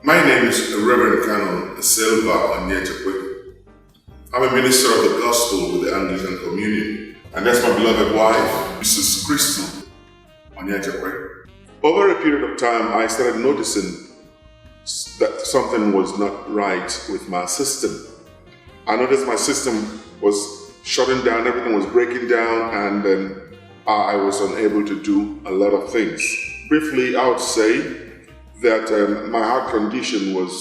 My name is Reverend Canon Cellgevity. I'm a minister of the gospel with the Anglican Communion, and that's my beloved wife, Mrs. Crystal Onyechekwe. Over a period of time, I started noticing that something was not right with my system. I noticed my system was shutting down, everything was breaking down, and then I was unable to do a lot of things. Briefly, I would say that my heart condition was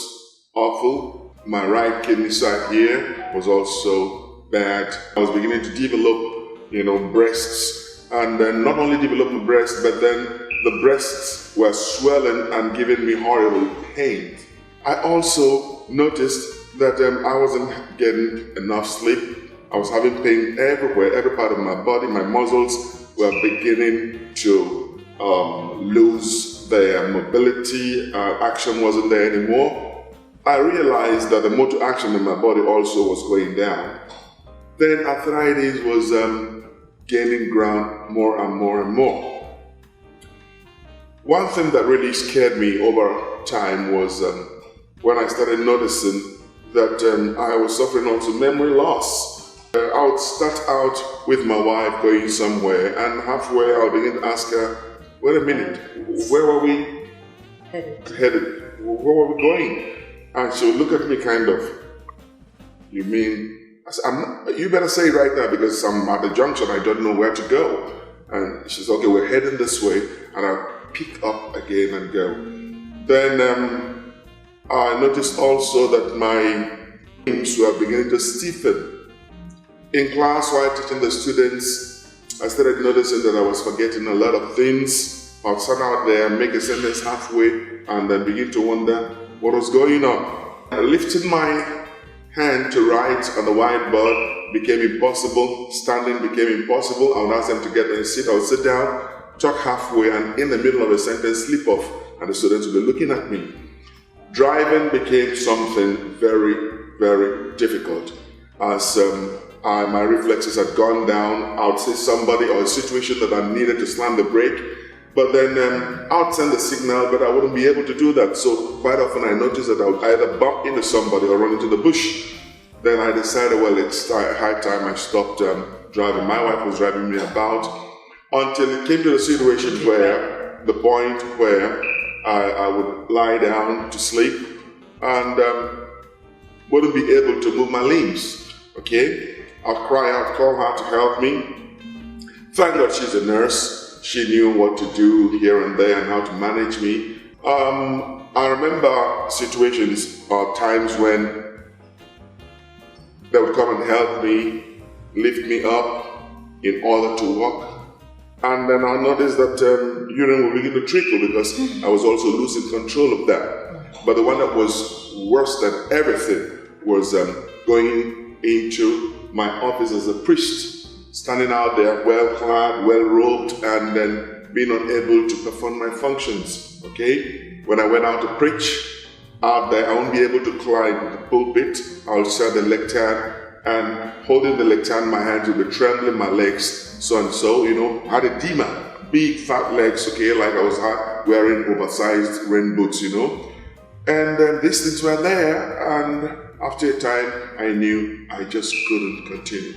awful. My right kidney side here was also bad. I was beginning to develop, breasts, and then not only develop my breast, but then the breasts were swelling and giving me horrible pain. I also noticed that I wasn't getting enough sleep. I was having pain everywhere, every part of my body. My muscles were beginning to lose their mobility. Action wasn't there anymore. I realized that the motor action in my body also was going down. Then arthritis was gaining ground more and more and more. One thing that really scared me over time was when I started noticing that I was suffering also memory loss. I would start out with my wife going somewhere, and halfway I would begin to ask her, wait a minute, where were we headed? Where were we going? And she would look at me kind of, you mean? I said, you better say it right now because I'm at the junction, I don't know where to go. And she said, okay, we're heading this way. And I'll pick up again and go. Then I noticed also that my limbs were beginning to stiffen. In class, while teaching the students, I started noticing that I was forgetting a lot of things. I'd stand out there, make a sentence halfway, and then begin to wonder what was going on. Lifting my hand to write on the whiteboard became impossible. Standing became impossible. I would ask them to get in a seat. I would sit down, talk halfway, and in the middle of a sentence, slip off, and the students would be looking at me. Driving became something very, very difficult. As my reflexes had gone down, I would see somebody or a situation that I needed to slam the brake, but then I would send the signal, but I wouldn't be able to do that. So quite often I noticed that I would either bump into somebody or run into the bush. Then I decided, well, it's high time I stopped driving. My wife was driving me about until it came to the situation where, the point where I would lie down to sleep and wouldn't be able to move my limbs, okay? I'd cry out, call her to help me. Thank God she's a nurse. She knew what to do here and there and how to manage me. I remember situations or times when they would come and help me, lift me up in order to walk. And then I noticed that urine would begin to trickle because I was also losing control of that. But the one that was worse than everything was going into my office as a priest, standing out there well-clad, well-robed, and then being unable to perform my functions, okay? When I went out to preach, out there, I won't be able to climb the pulpit. I'll share the lectern, and holding the lectern, my hands would be trembling, my legs, so and so, had a demon, big fat legs, okay, like I was wearing oversized rain boots, And then these things were there, and after a time, I knew I just couldn't continue.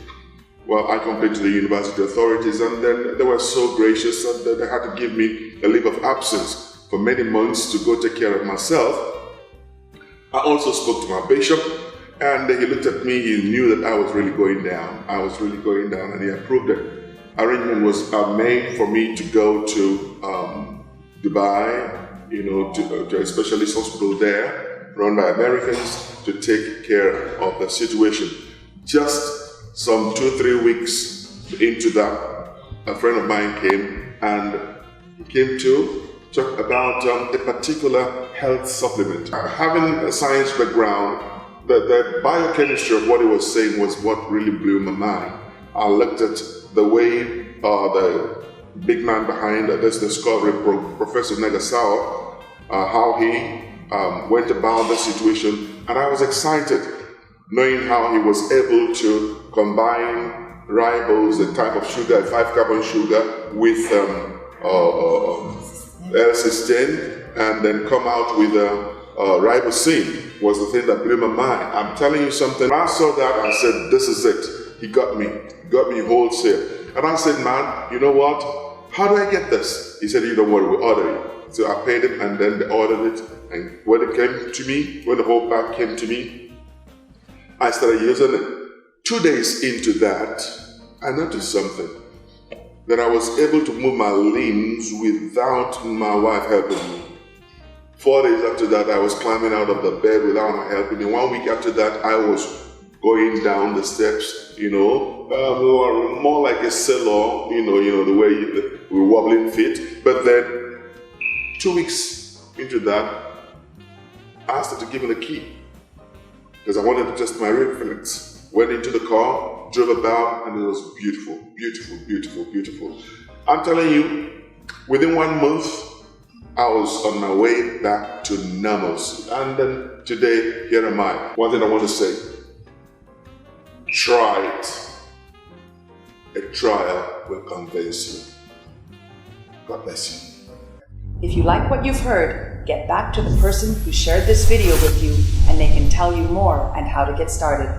Well, I complained to the university authorities, and then they were so gracious that they had to give me a leave of absence for many months to go take care of myself. I also spoke to my bishop, and he looked at me. He knew that I was really going down. I was really going down, and he approved it. Arrangement was made for me to go to Dubai, to a specialist hospital there, run by Americans, to take care of the situation. Just some 2-3 weeks into that, a friend of mine came, and he came to talk about a particular health supplement. Having a science background, the biochemistry of what he was saying was what really blew my mind. I looked at the way the big man behind this discovery, Professor Negasawa, how he went about the situation, and I was excited knowing how he was able to combine ribose, a type of sugar, a 5-carbon sugar, with L-cysteine, and then come out with ribosine was the thing that blew my mind. I'm telling you something. When I saw that, I said, this is it. He got me wholesale. And I said, man, you know what? How do I get this? He said, you don't worry, we'll order it. So I paid him, and then they ordered it. And when it came to me, when the whole bag came to me, I started using it. 2 days into that, I noticed something. That I was able to move my limbs without my wife helping me. 4 days after that, I was climbing out of the bed without my helping me. 1 week after that, I was going down the steps, more like a sailor, the way we're wobbling feet. But then 2 weeks into that, I asked her to give me the key because I wanted to test my reflex. Went into the car, drove about, and it was beautiful, beautiful, beautiful, beautiful. I'm telling you, within 1 month, I was on my way back to normalcy. And then today, here am I. One thing I want to say, try it. A trial will convince you. God bless you. If you like what you've heard, get back to the person who shared this video with you and they can tell you more and how to get started.